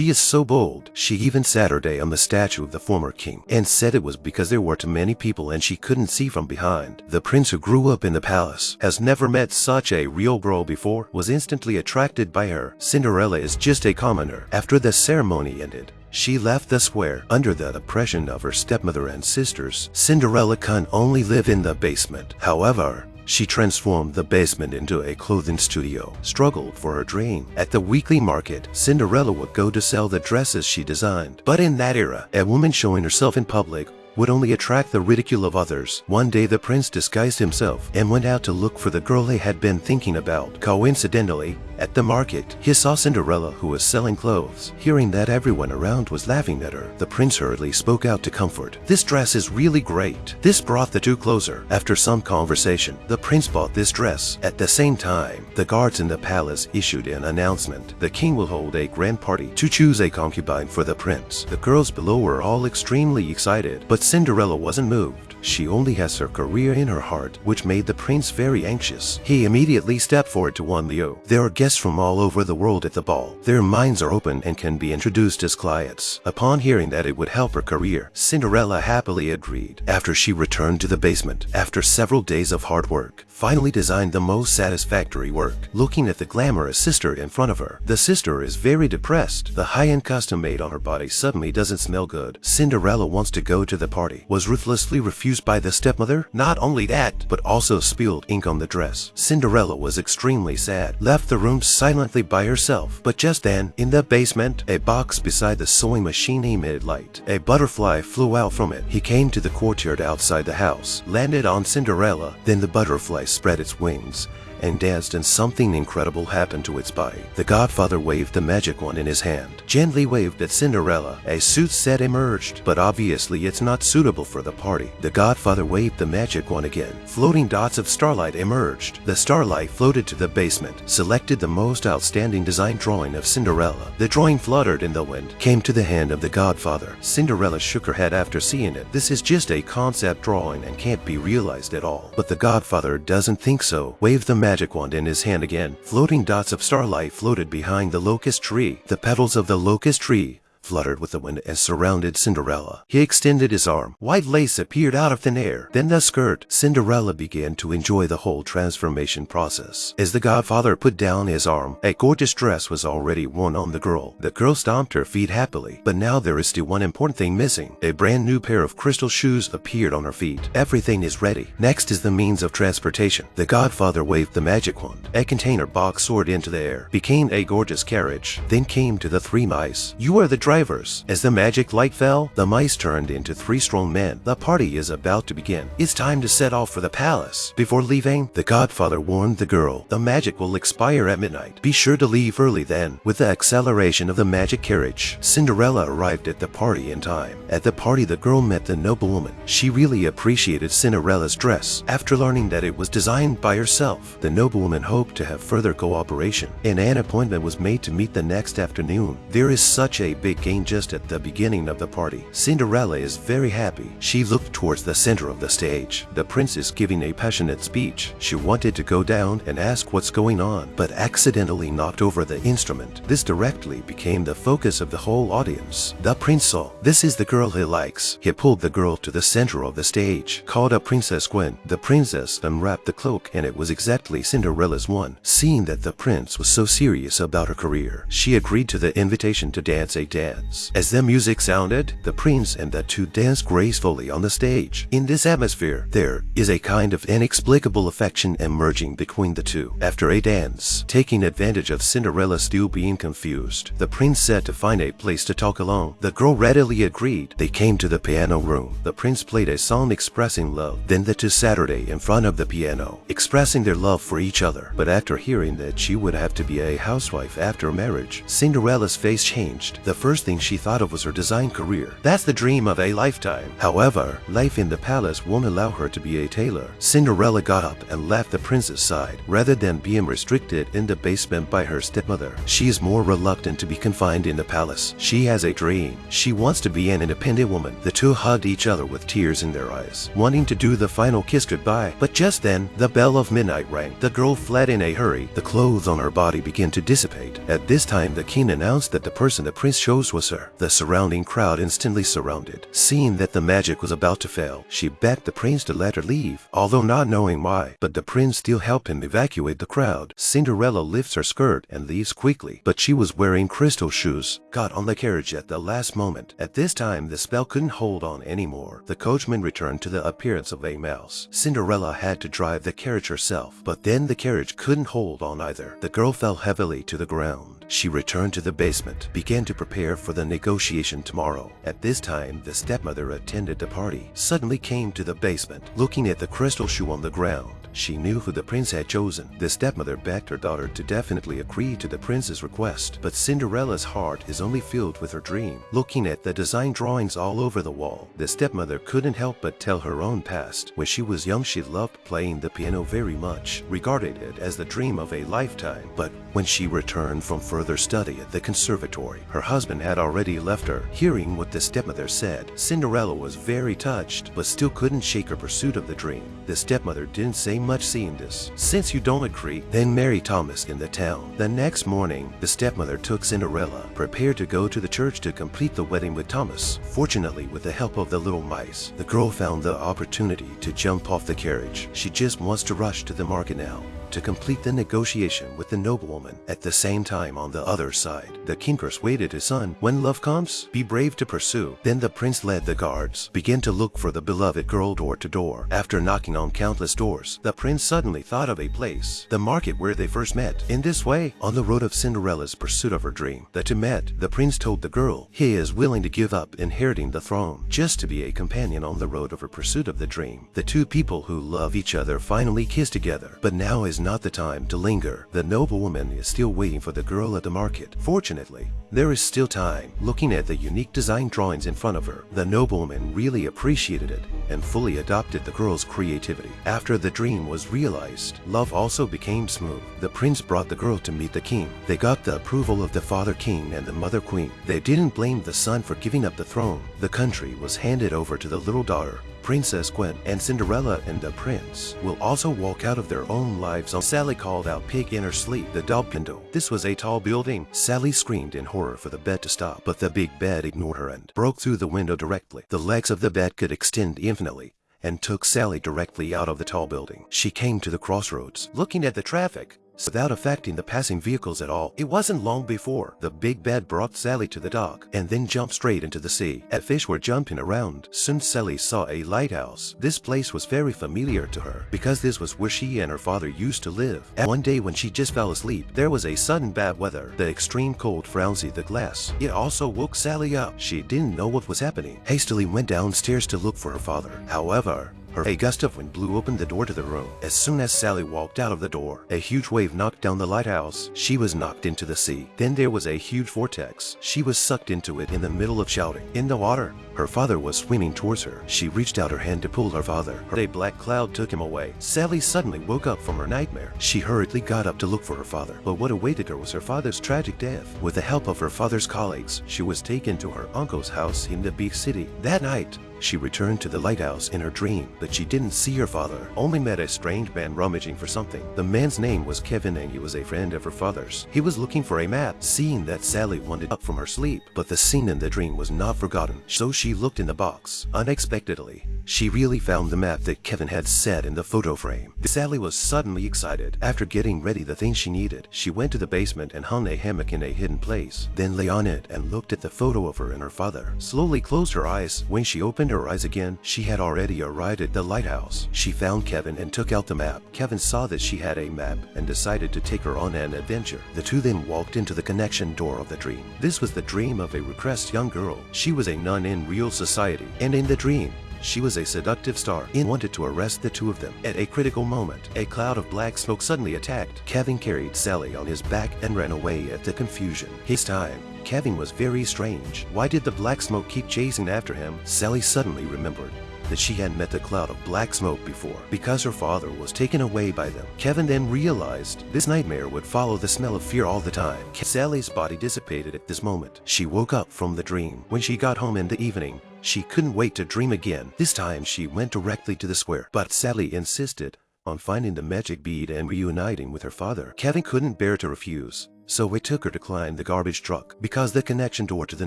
She is so bold. She even sat her day on the statue of the former king and said it was because there were too many people and she couldn't see from behind. The prince, who grew up in the palace, has never met such a real girl before, was instantly attracted by her. Cinderella is just a commoner. After the ceremony ended, she left the square under the oppression of her stepmother and sisters. Cinderella can only live in the basement. However, she transformed the basement into a clothing studio, struggled for her dream. At the weekly market, Cinderella would go to sell the dresses she designed. But in that era, a woman showing herself in public would only attract the ridicule of others. One day the prince disguised himself and went out to look for the girl he had been thinking about. Coincidentally, at the market, he saw Cinderella, who was selling clothes. Hearing that everyone around was laughing at her, the prince hurriedly spoke out to comfort. "This dress is really great." This brought the two closer. After some conversation, the prince bought this dress. At the same time, the guards in the palace issued an announcement. The king will hold a grand party to choose a concubine for the prince. The girls below were all extremely excited, but Cinderella wasn't moved. She only has her career in her heart, which made the prince very anxious. He immediately stepped forward to warn Leo. There are guests from all over the world at the ball. Their minds are open and can be introduced as clients. Upon hearing that it would help her career, Cinderella happily agreed. After she returned to the basement, after several days of hard work, finally designed the most satisfactory work. Looking at the glamorous sister in front of her, the sister is very depressed. The high-end costume made on her body suddenly doesn't smell good. Cinderella wants to go to the party, was ruthlessly refused by the stepmother. Not only that, but also spilled ink on the dress. Cinderella was extremely sad, left the room silently by herself. But just then, in the basement, a box beside the sewing machine emitted light. A butterfly flew out from it. He came to the courtyard outside the house, landed on Cinderella. Then the butterfly spread its wings and danced, and something incredible happened to its body. The godfather waved the magic wand in his hand, gently waved at Cinderella. A suit set emerged, but obviously it's not suitable for the party. The godfather waved the magic wand again. Floating dots of starlight emerged. The starlight floated to the basement, selected the most outstanding design drawing of Cinderella. The drawing fluttered in the wind, came to the hand of the godfather. Cinderella shook her head after seeing it. This is just a concept drawing and can't be realized at all. But the godfather doesn't think so. Waved the magic wand in his hand again. Floating dots of starlight floated behind the locust tree. The petals of the locust tree fluttered with the wind and surrounded Cinderella. He extended his arm. White lace appeared out of thin air. Then the skirt. Cinderella began to enjoy the whole transformation process. As the godfather put down his arm, a gorgeous dress was already worn on the girl. The girl stomped her feet happily. But now there is still one important thing missing. A brand new pair of crystal shoes appeared on her feet. Everything is ready. Next is the means of transportation. The godfather waved the magic wand. A container box soared into the air, became a gorgeous carriage. Then came to the three mice. "You are the drivers." As the magic light fell, the mice turned into three strong men. The party is about to begin. It's time to set off for the palace. Before leaving, the godfather warned the girl, "The magic will expire at midnight. Be sure to leave early then." With the acceleration of the magic carriage, Cinderella arrived at the party in time. At the party, the girl met the noblewoman. She really appreciated Cinderella's dress. After learning that it was designed by herself, the noblewoman hoped to have further cooperation, and an appointment was made to meet the next afternoon. There is such a big game just at the beginning of the party. Cinderella is very happy. She looked towards the center of the stage. The prince is giving a passionate speech. She wanted to go down and ask what's going on, but accidentally knocked over the instrument. This directly became the focus of the whole audience. The prince saw, this is the girl he likes. He pulled the girl to the center of the stage, called up Princess Gwen. The princess unwrapped the cloak, and it was exactly Cinderella's one. Seeing that the prince was so serious about her career, she agreed to the invitation to dance a dance. As the music sounded, the prince and the two danced gracefully on the stage. In this atmosphere, there is a kind of inexplicable affection emerging between the two. After a dance, taking advantage of Cinderella still being confused, the prince said to find a place to talk alone. The girl readily agreed. They came to the piano room. The prince played a song expressing love. Then the two sat in front of the piano, expressing their love for each other. But after hearing that she would have to be a housewife after marriage, Cinderella's face changed. The first first thing she thought of was her design career. That's the dream of a lifetime. However, life in the palace won't allow her to be a tailor. Cinderella got up and left the prince's side. Rather than being restricted in the basement by her stepmother, she is more reluctant to be confined in the palace. She has a dream. She wants to be an independent woman. The two hugged each other with tears in their eyes, wanting to do the final kiss goodbye. But just then, the bell of midnight rang. The girl fled in a hurry. The clothes on her body began to dissipate. At this time, the king announced that the person the prince chose was her. The surrounding crowd instantly surrounded. Seeing that the magic was about to fail, she begged the prince to let her leave, although not knowing why. But the prince still helped him evacuate the crowd. Cinderella lifts her skirt and leaves quickly, but she was wearing crystal shoes, got on the carriage at the last moment. At this time, the spell couldn't hold on anymore. The coachman returned to the appearance of a mouse. Cinderella had to drive the carriage herself, but then the carriage couldn't hold on either. The girl fell heavily to the ground. She returned to the basement, began to prepare for the negotiation tomorrow. At this time, the stepmother attended the party, suddenly came to the basement. Looking at the crystal shoe on the ground, she knew who the prince had chosen. The stepmother begged her daughter to definitely agree to the prince's request, but Cinderella's heart is only filled with her dream. Looking at the design drawings all over the wall, the stepmother couldn't help but tell her own past. When she was young, she loved playing the piano very much, regarded it as the dream of a lifetime. But when she returned from further study at the conservatory, her husband had already left her. Hearing what the stepmother said, Cinderella was very touched, but still couldn't shake her pursuit of the dream. The stepmother didn't say much seeing this. Since you don't agree, then marry Thomas in the town. The next morning, the stepmother took Cinderella, prepared to go to the church to complete the wedding with Thomas. Fortunately, with the help of the little mice, the girl found the opportunity to jump off the carriage. She just wants to rush to the market now to complete the negotiation with the noblewoman. At the same time, on the other side, the king persuaded his son, when love comes, be brave to pursue. Then the prince led the guards, began to look for the beloved girl door to door. After knocking on countless doors, the prince suddenly thought of a place, the market where they first met. In this way, on the road of Cinderella's pursuit of her dream, the two met. The prince told the girl he is willing to give up inheriting the throne just to be a companion on the road of her pursuit of the dream. The two people who love each other finally kiss together, but now is not the time to linger. The noblewoman is still waiting for the girl at the market. Fortunately, there is still time. Looking at the unique design drawings in front of her, the noblewoman really appreciated it and fully adopted the girl's creativity. After the dream was realized, love also became smooth. The prince brought the girl to meet the king. They got the approval of the father king and the mother queen. They didn't blame the son for giving up the throne. The country was handed over to the little daughter, Princess Gwen, and Cinderella and the prince will also walk out of their own lives on. Sally called out pig in her sleep, the dog window. This was a tall building. Sally screamed in horror for the bed to stop, but the big bed ignored her and broke through the window directly. The legs of the bed could extend infinitely and took Sally directly out of the tall building. She came to the crossroads, looking at the traffic without affecting the passing vehicles at all. It wasn't long before the big bed brought Sally to the dock and then jumped straight into the sea. As fish were jumping around, soon Sally saw a lighthouse. This place was very familiar to her because this was where she and her father used to live. And one day when she just fell asleep, there was a sudden bad weather. The extreme cold frowned the glass. It also woke Sally up. She didn't know what was happening. Hastily went downstairs to look for her father. However, a gust of wind blew open the door to the room. As soon as Sally walked out of the door, a huge wave knocked down the lighthouse. She was knocked into the sea. Then there was a huge vortex. She was sucked into it in the middle of shouting. In the water, her father was swimming towards her. She reached out her hand to pull her father. A black cloud took him away. Sally suddenly woke up from her nightmare. She hurriedly got up to look for her father, but what awaited her was her father's tragic death. With the help of her father's colleagues, she was taken to her uncle's house in the big city. That night, she returned to the lighthouse in her dream, but she didn't see her father, only met a strange man rummaging for something. The man's name was Kevin and he was a friend of her father's. He was looking for a map, seeing that Sally wanted up from her sleep, but the scene in the dream was not forgotten, so she looked in the box. Unexpectedly, she really found the map that Kevin had set in the photo frame. Sally was suddenly excited. After getting ready the things she needed, she went to the basement and hung a hammock in a hidden place, then lay on it and looked at the photo of her and her father. Slowly closed her eyes. When she opened her eyes again, she had already arrived at the lighthouse. She found Kevin and took out the map. Kevin saw that she had a map and decided to take her on an adventure. The two then walked into the connection door of the dream. This was the dream of a repressed young girl. She was a nun in real society, and in the dream, She was a seductive star and wanted to arrest the two of them. At a critical moment, a cloud of black smoke suddenly attacked. Kevin carried Sally on his back and ran away at the confusion. His time. Kevin was very strange. Why did the black smoke keep chasing after him? Sally suddenly remembered that she had met the cloud of black smoke before because her father was taken away by them. Kevin then realized this nightmare would follow the smell of fear all the time. Sally's body dissipated at this moment. She woke up from the dream. When she got home in the evening, she couldn't wait to dream again. This time she went directly to the square, but Sally insisted on finding the magic bead and reuniting with her father. Kevin couldn't bear to refuse, so it took her to climb the garbage truck because the connection door to the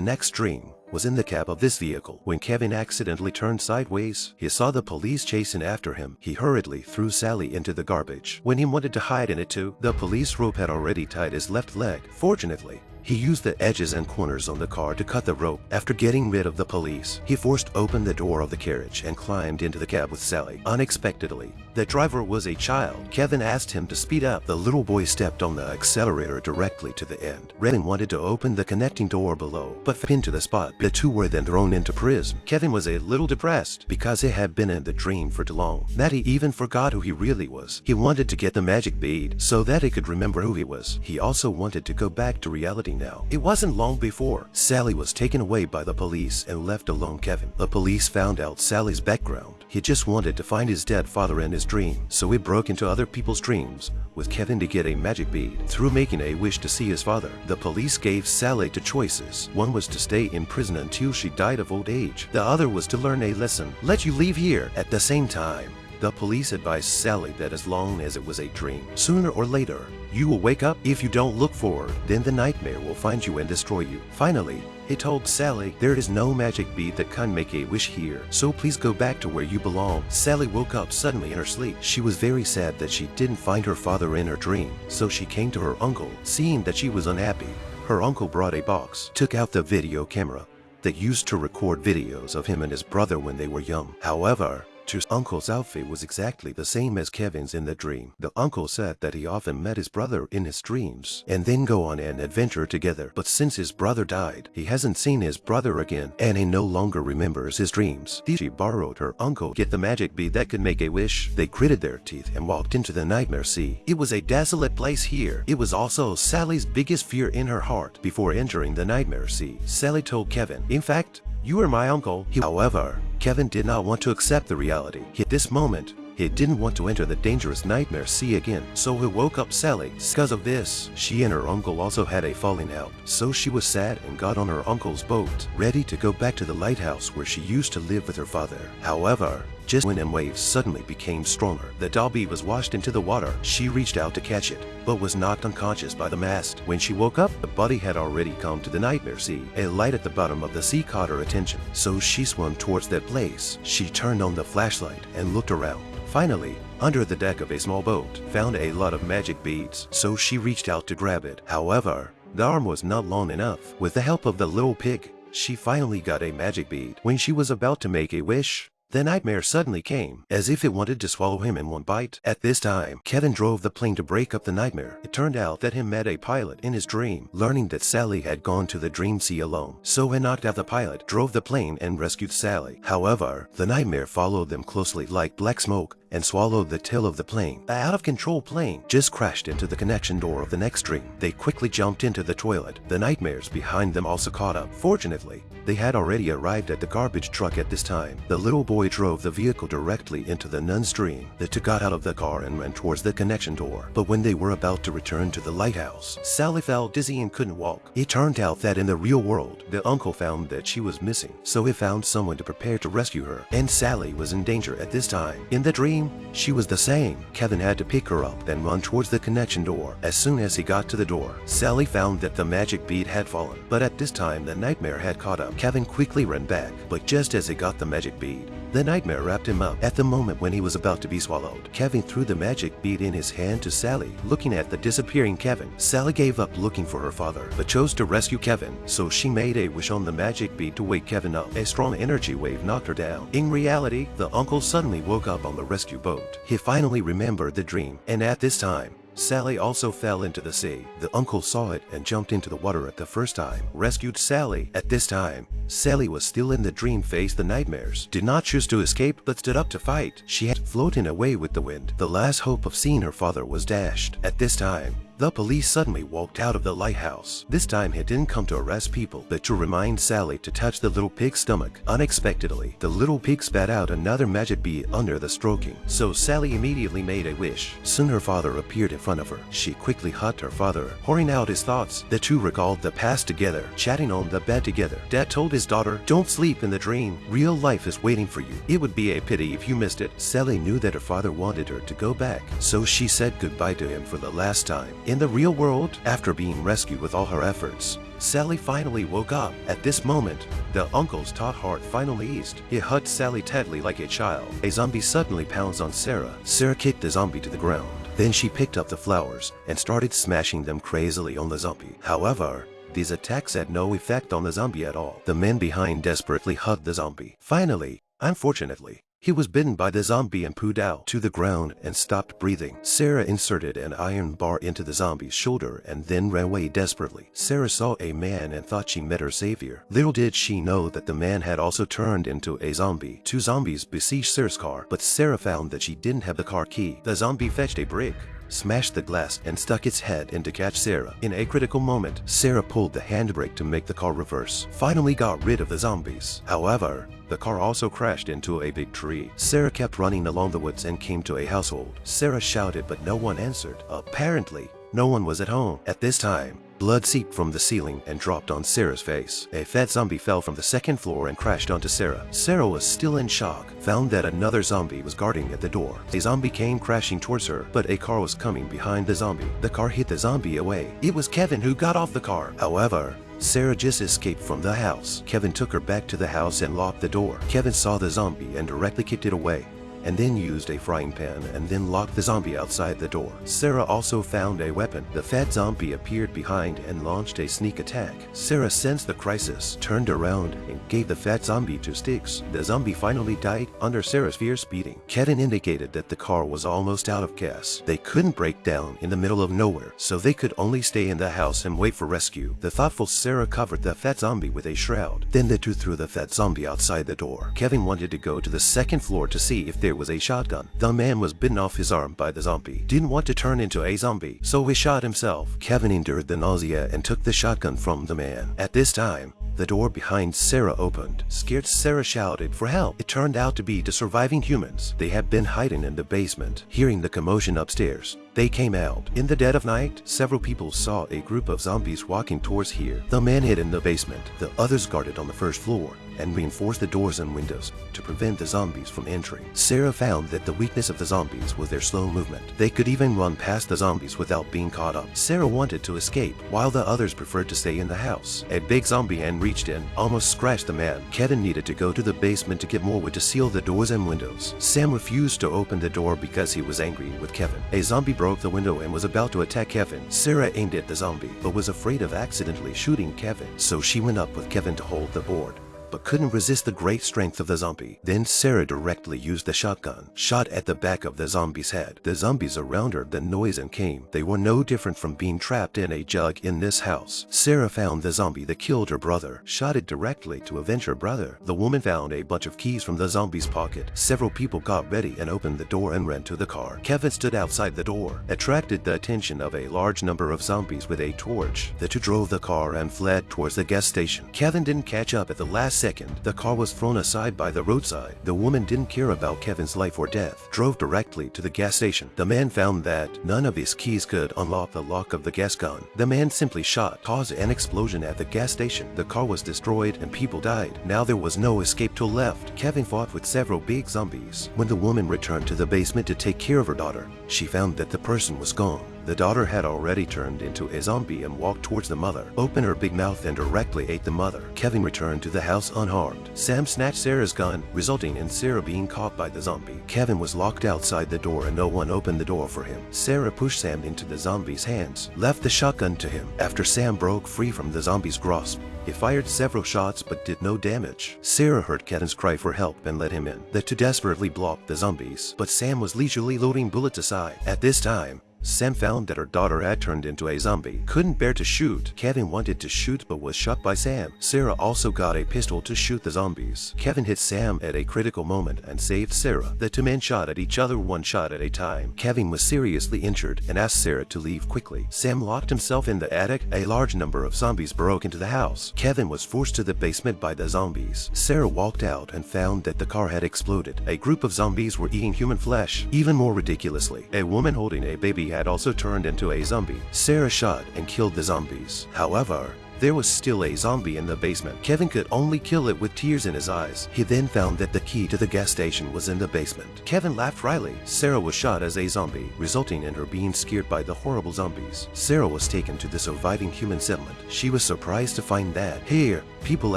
next dream was in the cab of this vehicle. When Kevin accidentally turned sideways, he saw the police chasing after him. He hurriedly threw Sally into the garbage. When he wanted to hide in it too, the police rope had already tied his left leg. Fortunately, he used the edges and corners on the car to cut the rope. After getting rid of the police, he forced open the door of the carriage and climbed into the cab with Sally. Unexpectedly, the driver was a child. Kevin asked him to speed up. The little boy stepped on the accelerator directly to the end. Kevin wanted to open the connecting door below, but fell into the spot. The two were then thrown into prison. Kevin was a little depressed because he had been in the dream for too long that he even forgot who he really was. He wanted to get the magic bead so that he could remember who he was. He also wanted to go back to reality now. It wasn't long before Sally was taken away by the police and left alone Kevin. The police found out Sally's background. He just wanted to find his dead father in his dream, so he broke into other people's dreams with Kevin to get a magic bead. Through making a wish to see his father, the police gave Sally two choices. One was to stay in prison until she died of old age. The other was to learn a lesson, let you leave here. At the same time, the police advised Sally that as long as it was a dream, sooner or later, you will wake up. If you don't look forward, then the nightmare will find you and destroy you. Finally, he told Sally, there is no magic bead that can make a wish here, so please go back to where you belong. Sally woke up suddenly in her sleep. She was very sad that she didn't find her father in her dream, so she came to her uncle. Seeing that she was unhappy, her uncle brought a box, took out the video camera that used to record videos of him and his brother when they were young. However, his uncle's outfit was exactly the same as Kevin's in the dream. The uncle said that he often met his brother in his dreams and then go on an adventure together. But since his brother died, he hasn't seen his brother again and he no longer remembers his dreams. She borrowed her uncle to get the magic bead that could make a wish. They gritted their teeth and walked into the nightmare sea. It was a desolate place here. It was also Sally's biggest fear in her heart. Before entering the nightmare sea, Sally told Kevin, in fact, you are my uncle. However, Kevin did not want to accept the reality. At this moment, he didn't want to enter the dangerous nightmare sea again, so he woke up Sally. Because of this, she and her uncle also had a falling out, so she was sad and got on her uncle's boat, ready to go back to the lighthouse where she used to live with her father. However, just when the waves suddenly became stronger, the Dalby was washed into the water. She reached out to catch it, but was knocked unconscious by the mast. When she woke up, the body had already come to the nightmare sea. A light at the bottom of the sea caught her attention, so she swam towards that place. She turned on the flashlight and looked around. Finally, under the deck of a small boat, found a lot of magic beads, so she reached out to grab it. However, the arm was not long enough. With the help of the little pig, she finally got a magic bead. When she was about to make a wish, the nightmare suddenly came, as if it wanted to swallow him in one bite. At this time, Kevin drove the plane to break up the nightmare. It turned out that he met a pilot in his dream, learning that Sally had gone to the dream sea alone. So he knocked out the pilot, drove the plane, and rescued Sally. However, the nightmare followed them closely like black smoke and swallowed the tail of the plane. The out-of-control plane just crashed into the connection door of the next dream. They quickly jumped into the toilet. The nightmares behind them also caught up. Fortunately, they had already arrived at the garbage truck at this time. The little boy drove the vehicle directly into the nun's dream. The two got out of the car and ran towards the connection door. But when they were about to return to the lighthouse, Sally felt dizzy and couldn't walk. It turned out that in the real world, the uncle found that she was missing, so he found someone to prepare to rescue her, and Sally was in danger at this time. In the dream, she was the same. Kevin had to pick her up and run towards the connection door. As soon as he got to the door, Sally found that the magic bead had fallen, but at this time the nightmare had caught up. Kevin quickly ran back, but just as he got the magic bead, the nightmare wrapped him up. At the moment when he was about to be swallowed, Kevin threw the magic bead in his hand to Sally. Looking at the disappearing Kevin, Sally gave up looking for her father, but chose to rescue Kevin, so she made a wish on the magic bead to wake Kevin up. A strong energy wave knocked her down. In reality, the uncle suddenly woke up on the rescue boat. He finally remembered the dream, and at this time, Sally also fell into the sea. The uncle saw it and jumped into the water at the first time, rescued Sally. At this time, Sally was still in the dream phase. The nightmares did not choose to escape but stood up to fight. She had floating away with the wind. The last hope of seeing her father was dashed. At this time, the police suddenly walked out of the lighthouse. This time he didn't come to arrest people, but to remind Sally to touch the little pig's stomach. Unexpectedly, the little pig spat out another magic bee under the stroking, so Sally immediately made a wish. Soon her father appeared in front of her. She quickly hugged her father, pouring out his thoughts. The two recalled the past together, chatting on the bed together. Dad told his daughter, "Don't sleep in the dream. Real life is waiting for you. It would be a pity if you missed it." Sally knew that her father wanted her to go back, so she said goodbye to him for the last time. In the real world, after being rescued with all her efforts, Sally finally woke up. At this moment, the uncle's taut heart finally eased. He hugged Sally tightly like a child. A zombie suddenly pounced on Sarah. Sarah kicked the zombie to the ground. Then she picked up the flowers and started smashing them crazily on the zombie. However, these attacks had no effect on the zombie at all. The man behind desperately hugged the zombie. Finally, unfortunately, he was bitten by the zombie and pooed out to the ground and stopped breathing. Sarah inserted an iron bar into the zombie's shoulder and then ran away desperately. Sarah saw a man and thought she met her savior. Little did she know that the man had also turned into a zombie. Two zombies besieged Sarah's car, but Sarah found that she didn't have the car key. The zombie fetched a brick, smashed the glass, and stuck its head in to catch Sarah. In a critical moment, Sarah pulled the handbrake to make the car reverse, finally got rid of the zombies. However, the car also crashed into a big tree. Sarah kept running along the woods and came to a household. Sarah shouted, but no one answered. Apparently, no one was at home. At this time, blood seeped from the ceiling and dropped on Sarah's face. A fat zombie fell from the second floor and crashed onto Sarah. Sarah was still in shock, found that another zombie was guarding at the door. A zombie came crashing towards her, but a car was coming behind the zombie. The car hit the zombie away. It was Kevin who got off the car. However, Sarah just escaped from the house. Kevin took her back to the house and locked the door. Kevin saw the zombie and directly kicked it away, and then used a frying pan and then locked the zombie outside the door. Sarah also found a weapon. The fat zombie appeared behind and launched a sneak attack. Sarah sensed the crisis, turned around, and gave the fat zombie 2 sticks. The zombie finally died under Sarah's fierce beating. Kevin indicated that the car was almost out of gas. They couldn't break down in the middle of nowhere, so they could only stay in the house and wait for rescue. The thoughtful Sarah covered the fat zombie with a shroud. Then the two threw the fat zombie outside the door. Kevin wanted to go to the second floor to see if there was a shotgun. The man was bitten off his arm by the zombie. Didn't want to turn into a zombie, so he shot himself. Kevin endured the nausea and took the shotgun from the man. At this time, the door behind Sarah opened. Scared Sarah shouted for help. It turned out to be the surviving humans. They had been hiding in the basement. Hearing the commotion upstairs, they came out. In the dead of night, several people saw a group of zombies walking towards here. The man hid in the basement. The others guarded on the first floor and reinforced the doors and windows to prevent the zombies from entering. Sarah found that the weakness of the zombies was their slow movement. They could even run past the zombies without being caught up. Sarah wanted to escape, while the others preferred to stay in the house. A big zombie hand reached in, almost scratched the man. Kevin needed to go to the basement to get more wood to seal the doors and windows. Sam refused to open the door because he was angry with Kevin. A zombie broke the window and was about to attack Kevin. Sarah aimed at the zombie, but was afraid of accidentally shooting Kevin, so she went up with Kevin to hold the board, but couldn't resist the great strength of the zombie. Then Sarah directly used the shotgun, shot at the back of the zombie's head. The zombies around her then noise and came. They were no different from being trapped in a jug in this house. Sarah found the zombie that killed her brother, shot it directly to avenge her brother. The woman found a bunch of keys from the zombie's pocket. Several people got ready and opened the door and ran to the car. Kevin stood outside the door, attracted the attention of a large number of zombies with a torch. The two drove the car and fled towards the gas station. Kevin didn't catch up at the last second. The car was thrown aside by the roadside. The woman didn't care about Kevin's life or death, drove directly to the gas station. The man found that none of his keys could unlock the lock of the gas gun. The man simply shot, caused an explosion at the gas station. The car was destroyed and people died. Now there was no escape to left. Kevin fought with several big zombies. When the woman returned to the basement to take care of her daughter, she found that the person was gone. The daughter had already turned into a zombie and walked towards the mother, opened her big mouth and directly ate the mother. Kevin returned to the house unharmed. Sam snatched Sarah's gun, resulting in Sarah being caught by the zombie. Kevin was locked outside the door and no one opened the door for him. Sarah pushed Sam into the zombie's hands, left the shotgun to him. After Sam broke free from the zombie's grasp, he fired several shots but did no damage. Sarah heard Kevin's cry for help and let him in. The two desperately blocked the zombies, but Sam was leisurely loading bullets aside. At this time, Sam found that her daughter had turned into a zombie. Couldn't bear to shoot. Kevin wanted to shoot but was shot by Sam. Sarah also got a pistol to shoot the zombies. Kevin hit Sam at a critical moment and saved Sarah. The two men shot at each other one shot at a time. Kevin was seriously injured and asked Sarah to leave quickly. Sam locked himself in the attic. A large number of zombies broke into the house. Kevin was forced to the basement by the zombies. Sarah walked out and found that the car had exploded. A group of zombies were eating human flesh. Even more ridiculously, a woman holding a baby had also turned into a zombie. Sarah shot and killed the zombies. However, there was still a zombie in the basement. Kevin could only kill it with tears in his eyes. He then found that the key to the gas station was in the basement. Kevin laughed wryly. Sarah was shot as a zombie, resulting in her being scared by the horrible zombies. Sarah was taken to the surviving human settlement. She was surprised to find that here, people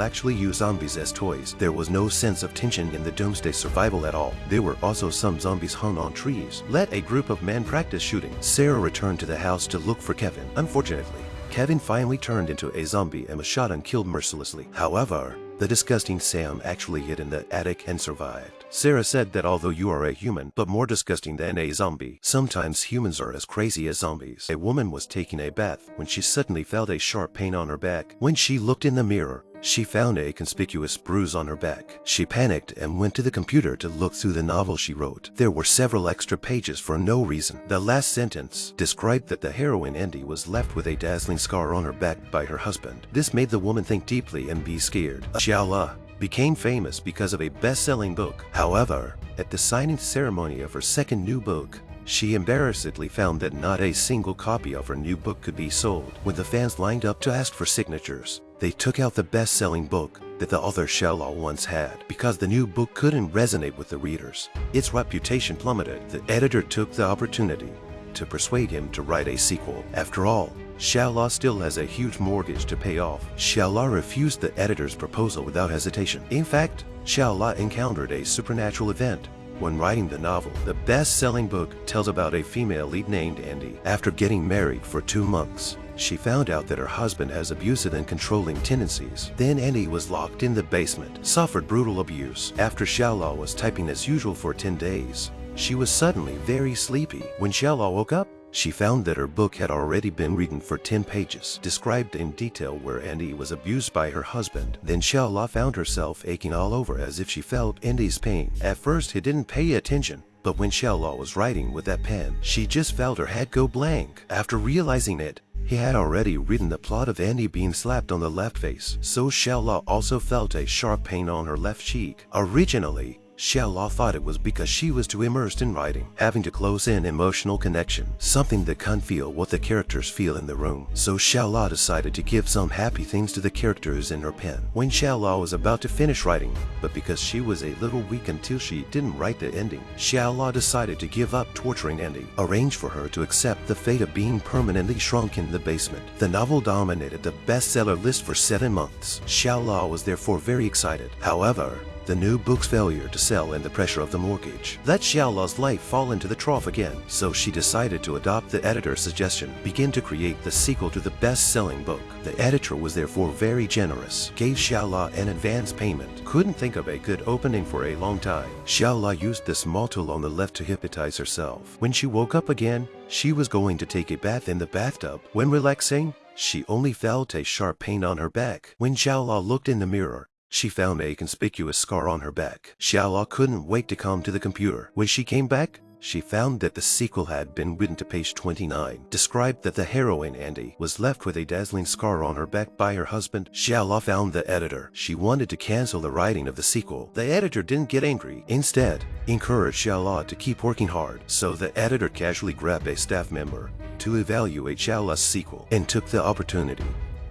actually use zombies as toys. There was no sense of tension in the doomsday survival at all. There were also some zombies hung on trees. Let a group of men practice shooting. Sarah returned to the house to look for Kevin. Unfortunately, Kevin finally turned into a zombie and was shot and killed mercilessly. However, the disgusting Sam actually hid in the attic and survived. Sarah said that although you are a human, but more disgusting than a zombie, sometimes humans are as crazy as zombies. A woman was taking a bath when she suddenly felt a sharp pain on her back. When she looked in the mirror, she found a conspicuous bruise on her back. She panicked and went to the computer to look through the novel she wrote. There were several extra pages for no reason. The last sentence described that the heroine Andy was left with a dazzling scar on her back by her husband. This made the woman think deeply and be scared. Xiaola became famous because of a best-selling book. However, at the signing ceremony of her second new book, she embarrassedly found that not a single copy of her new book could be sold. When the fans lined up to ask for signatures, they took out the best-selling book that the author Xiaolao once had. Because the new book couldn't resonate with the readers, its reputation plummeted. The editor took the opportunity to persuade him to write a sequel. After all, Xiaolao still has a huge mortgage to pay off. Xiaolao refused the editor's proposal without hesitation. In fact, Xiaolao encountered a supernatural event when writing the novel. The best-selling book tells about a female lead named Andy. After getting married for 2 months, she found out that her husband has abusive and controlling tendencies. Then Andy was locked in the basement, suffered brutal abuse. After Xiaolao was typing as usual for 10 days, she was suddenly very sleepy. When Xiaolao woke up, she found that her book had already been written for 10 pages, described in detail where Andy was abused by her husband. Then Xiaola found herself aching all over as if she felt Andy's pain. At first, he didn't pay attention, but when Xiaola was writing with that pen, she just felt her head go blank. After realizing it, he had already written the plot of Andy being slapped on the left face, so Xiaola also felt a sharp pain on her left cheek. Originally, Xiaola thought it was because she was too immersed in writing, having to close in emotional connection, something that can't feel what the characters feel in the room. So Xiaola decided to give some happy things to the characters in her pen. When Xiaola was about to finish writing, but because she was a little weak until she didn't write the ending, Xiaola decided to give up torturing Andy, arranged for her to accept the fate of being permanently shrunk in the basement. The novel dominated the bestseller list for 7 months. Xiaola was therefore very excited. However, the new book's failure to sell and the pressure of the mortgage let Xiaola's life fall into the trough again, so she decided to adopt the editor's suggestion, begin to create the sequel to the best-selling book. The editor was therefore very generous, gave Xiaola an advance payment. Couldn't think of a good opening for a long time. Xiaola used the small tool on the left to hypnotize herself. When she woke up again, she was going to take a bath in the bathtub. When relaxing, she only felt a sharp pain on her back. When Xiaola looked in the mirror, she found a conspicuous scar on her back. Xiaola couldn't wait to come to the computer. When she came back, she found that the sequel had been written to page 29, described that the heroine Andy was left with a dazzling scar on her back by her husband. Xiaola found the editor. She wanted to cancel the writing of the sequel. The editor didn't get angry. Instead, encouraged Xiaola to keep working hard. So the editor casually grabbed a staff member to evaluate Xiaola's sequel and took the opportunity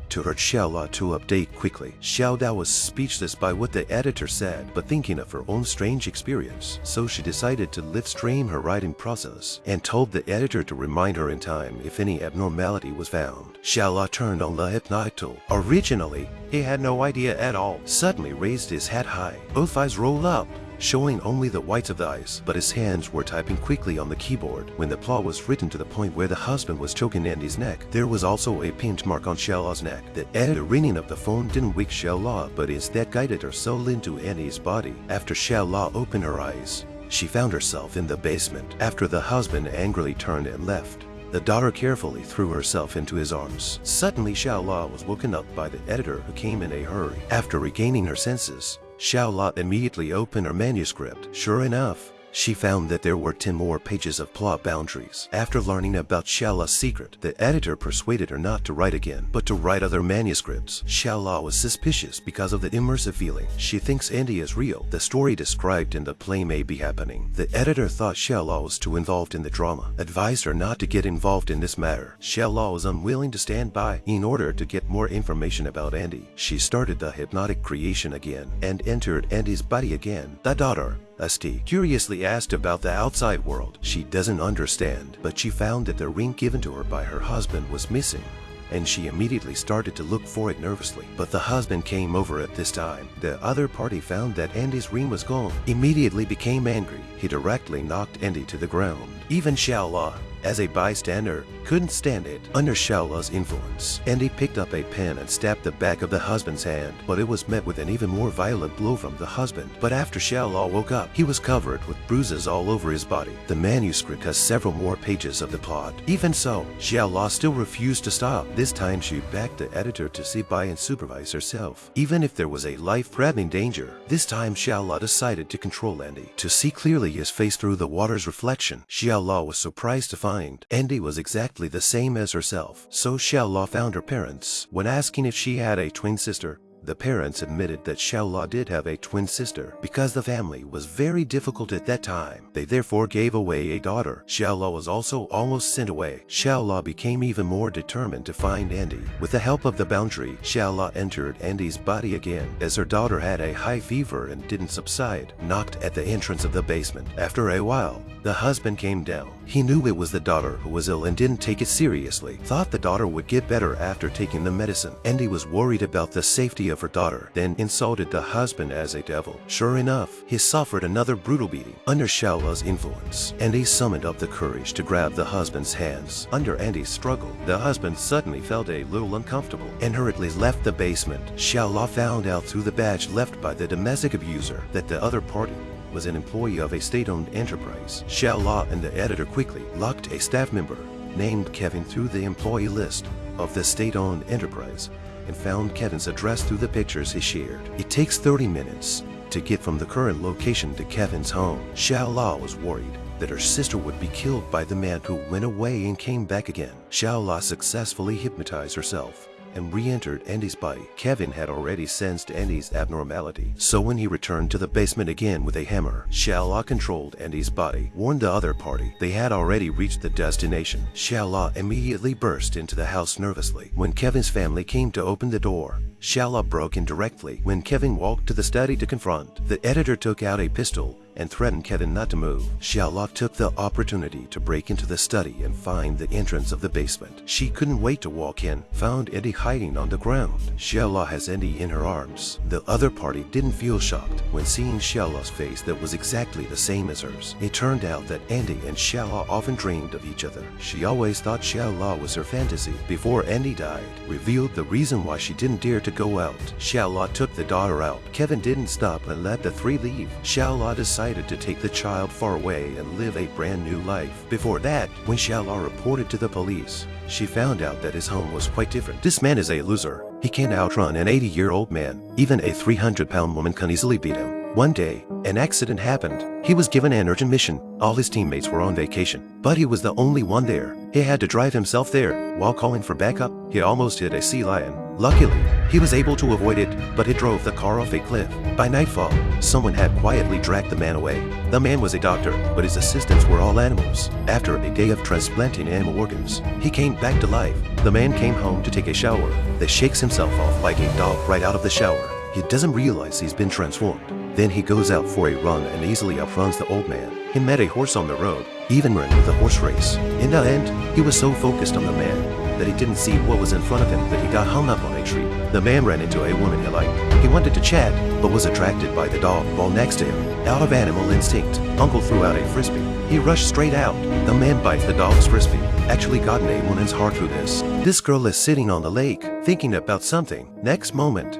to urge Xiaola to update quickly. Xiaoda was speechless by what the editor said, but thinking of her own strange experience, so she decided to live stream her writing process and told the editor to remind her in time if any abnormality was found. Xiaola turned on the hypnotic tool. Originally, he had no idea at all. Suddenly raised his head high. Both eyes rolled up, showing only the whites of the eyes, but his hands were typing quickly on the keyboard. When the plot was written to the point where the husband was choking Andy's neck, there was also a pinch mark on Xiaola's neck. The editor ringing of the phone didn't wake Xiaola, but instead guided her soul into Andy's body. After Xiaola opened her eyes, she found herself in the basement. After the husband angrily turned and left, The daughter carefully threw herself into his arms. Suddenly Xiaola was woken up by the editor, who came in a hurry. After regaining her senses, Xiaola immediately opened her manuscript. Sure enough, she found that there were 10 more pages of plot boundaries. After learning about Xiaola's secret, the editor persuaded her not to write again, but to write other manuscripts. Xiaola was suspicious because of the immersive feeling. She thinks Andy is real. The story described in the play may be happening. The editor thought Xiaola was too involved in the drama, advised her not to get involved in this matter. Xiaola was unwilling to stand by. In order to get more information about Andy, she started the hypnotic creation again and entered Andy's body again. The daughter, Asti, curiously asked about the outside world. She doesn't understand, but she found that the ring given to her by her husband was missing, and she immediately started to look for it nervously. But the husband came over at this time. The other party found that Andy's ring was gone, immediately became angry. He directly knocked Andy to the ground. Even Xiaola, as a bystander, couldn't stand it. Under Xiaola's influence, Andy picked up a pen and stabbed the back of the husband's hand, but it was met with an even more violent blow from the husband. But after Xiaola woke up, he was covered with bruises all over his body. The manuscript has several more pages of the plot. Even so, Xiaola still refused to stop. This time she begged the editor to sit by and supervise herself, even if there was a life-threatening danger. This time Xiaola decided to control Andy, to see clearly his face through the water's reflection. Xiaola was surprised to find Andy was exactly the same as herself. So Xiaola found her parents. When asking if she had a twin sister, the parents admitted that Xiaola did have a twin sister. Because the family was very difficult at that time, they therefore gave away a daughter. Xiaola was also almost sent away. Xiaola became even more determined to find Andy. With the help of the boundary, Xiaola entered Andy's body again, as her daughter had a high fever and didn't subside, knocked at the entrance of the basement. After a while, the husband came down. He knew it was the daughter who was ill and didn't take it seriously. Thought the daughter would get better after taking the medicine. Andy was worried about the safety of her daughter, then insulted the husband as a devil. Sure enough, he suffered another brutal beating. Under Xiaola's influence, Andy summoned up the courage to grab the husband's hands. Under Andy's struggle, the husband suddenly felt a little uncomfortable and hurriedly left the basement. Xiaola found out through the badge left by the domestic abuser that the other party was an employee of a state-owned enterprise. Xiaola and the editor quickly locked a staff member named Kevin through the employee list of the state-owned enterprise and found Kevin's address through the pictures he shared. It takes 30 minutes to get from the current location to Kevin's home. Xiaola was worried that her sister would be killed by the man who went away and came back again. Xiaola successfully hypnotized herself and re-entered Andy's body. Kevin had already sensed Andy's abnormality, so when he returned to the basement again with a hammer, Xiaola controlled Andy's body, warned the other party they had already reached the destination. Xiaola immediately burst into the house nervously. When Kevin's family came to open the door, Xiaola broke in directly. When Kevin walked to the study to confront, the editor took out a pistol and threatened Kevin not to move. Xiaola took the opportunity to break into the study and find the entrance of the basement. She couldn't wait to walk in, found Andy hiding on the ground. Xiaola has Andy in her arms. The other party didn't feel shocked when seeing Xiaola's face that was exactly the same as hers. It turned out that Andy and Xiaola often dreamed of each other. She always thought Xiaola was her fantasy. Before Andy died, revealed the reason why she didn't dare to go out. Xiaola took the daughter out. Kevin didn't stop and let the three leave. Xiaola decided to take the child far away and live a brand new life. Before that, when Xiaola reported to the police, she found out that his home was quite different. This man is a loser. He can't outrun an 80-year-old man. Even a 300-pound woman can easily beat him. One day, an accident happened. He was given an urgent mission. All his teammates were on vacation, but he was the only one there. He had to drive himself there. While calling for backup, he almost hit a sea lion. Luckily, he was able to avoid it, but it drove the car off a cliff. By nightfall, someone had quietly dragged the man away. The man was a doctor, but his assistants were all animals. After a day of transplanting animal organs, he came back to life. The man came home to take a shower, then shakes himself off like a dog right out of the shower. He doesn't realize he's been transformed. Then he goes out for a run and easily outruns the old man. He met a horse on the road, even ran with a horse race. In the end, he was so focused on the man that he didn't see what was in front of him that he got hung up on a tree. The man ran into a woman he liked. He wanted to chat, but was attracted by the dog while next to him. Out of animal instinct, Uncle threw out a frisbee. He rushed straight out. The man bites the dog's frisbee, actually gotten a woman's heart through this. This girl is sitting on the lake, thinking about something. Next moment,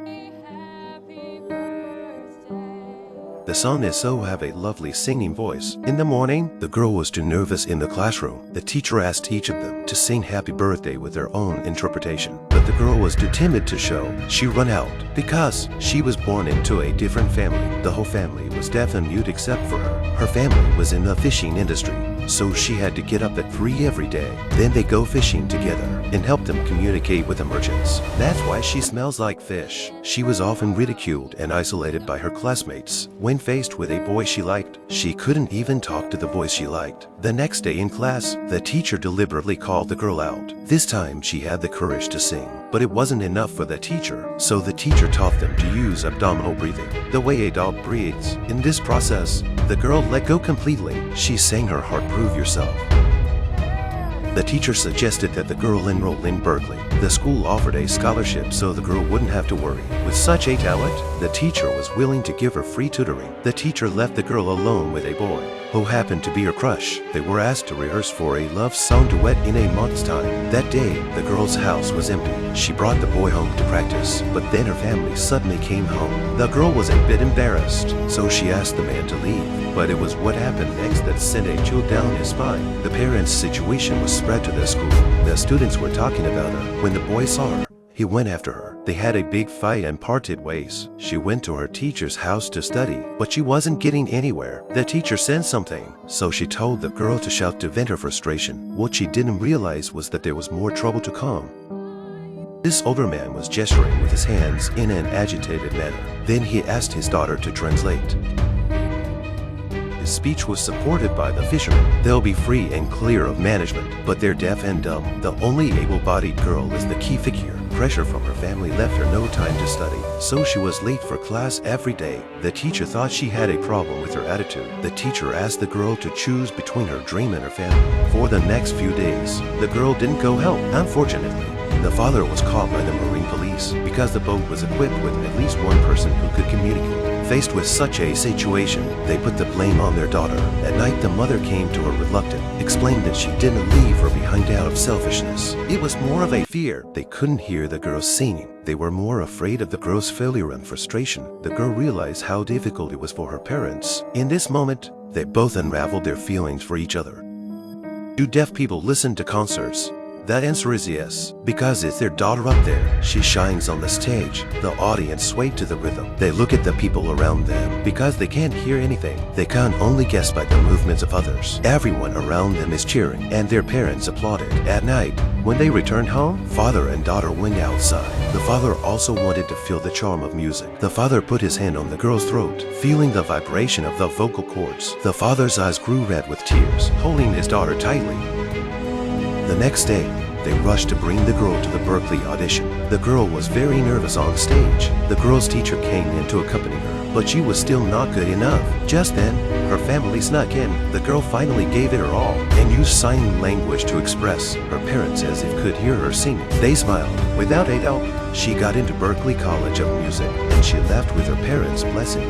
The son is so have a lovely singing voice. In the morning, the girl was too nervous in the classroom. The teacher asked each of them to sing happy birthday with their own interpretation. But the girl was too timid to show. She ran out because she was born into a different family. The whole family was deaf and mute except for her. Her family was in the fishing industry, so she had to get up at 3 every day. Then they go fishing together and help them communicate with the merchants. That's why she smells like fish. She was often ridiculed and isolated by her classmates. When faced with a boy she liked, she couldn't even talk to the boys she liked. The next day in class, the teacher deliberately called the girl out. This time she had the courage to sing, but it wasn't enough for the teacher, so the teacher taught them to use abdominal breathing, the way a dog breathes. In this process, the girl let go completely. She sang her heart, "Prove Yourself." The teacher suggested that the girl enroll in Berkeley. The school offered a scholarship so the girl wouldn't have to worry. With such a talent, the teacher was willing to give her free tutoring. The teacher left the girl alone with a boy who happened to be her crush. They were asked to rehearse for a love song duet in a month's time. That day, the girl's house was empty. She brought the boy home to practice, but then her family suddenly came home. The girl was a bit embarrassed, so she asked the man to leave. But it was what happened next that sent a chill down his spine. The parents' situation was spread to the school. The students were talking about her. When the boy saw her, he went after her. They had a big fight and parted ways. She went to her teacher's house to study, but she wasn't getting anywhere. The teacher said something, so she told the girl to shout to vent her frustration. What she didn't realize was that there was more trouble to come. This older man was gesturing with his hands in an agitated manner. Then he asked his daughter to translate. His speech was supported by the fishermen. They'll be free and clear of management, but they're deaf and dumb. The only able-bodied girl is the key figure. Pressure from her family left her no time to study, so she was late for class every day. The teacher thought she had a problem with her attitude. The teacher asked the girl to choose between her dream and her family. For the next few days, the girl didn't go help. Unfortunately, the father was caught by the Marine police because the boat was equipped with at least one person who could communicate. Faced with such a situation, they put the blame on their daughter. At night, the mother came to her reluctant, explained that she didn't leave her behind out of selfishness. It was more of a fear. They couldn't hear the girl singing. They were more afraid of the girl's failure and frustration. The girl realized how difficult it was for her parents. In this moment, they both unraveled their feelings for each other. Do deaf people listen to concerts? The answer is yes, because it's their daughter up there. She shines on the stage. The audience swayed to the rhythm. They look at the people around them. Because they can't hear anything, they can only guess by the movements of others. Everyone around them is cheering, and their parents applauded. At night, when they returned home, father and daughter went outside. The father also wanted to feel the charm of music. The father put his hand on the girl's throat, feeling the vibration of the vocal cords. The father's eyes grew red with tears, holding his daughter tightly. The next day, they rushed to bring the girl to the Berkeley audition. The girl was very nervous on stage. The girl's teacher came in to accompany her, but she was still not good enough. Just then, her family snuck in. The girl finally gave it her all and used sign language to express. Her parents as if could hear her singing. They smiled. Without a doubt, she got into Berkeley College of Music, and she left with her parents' blessing.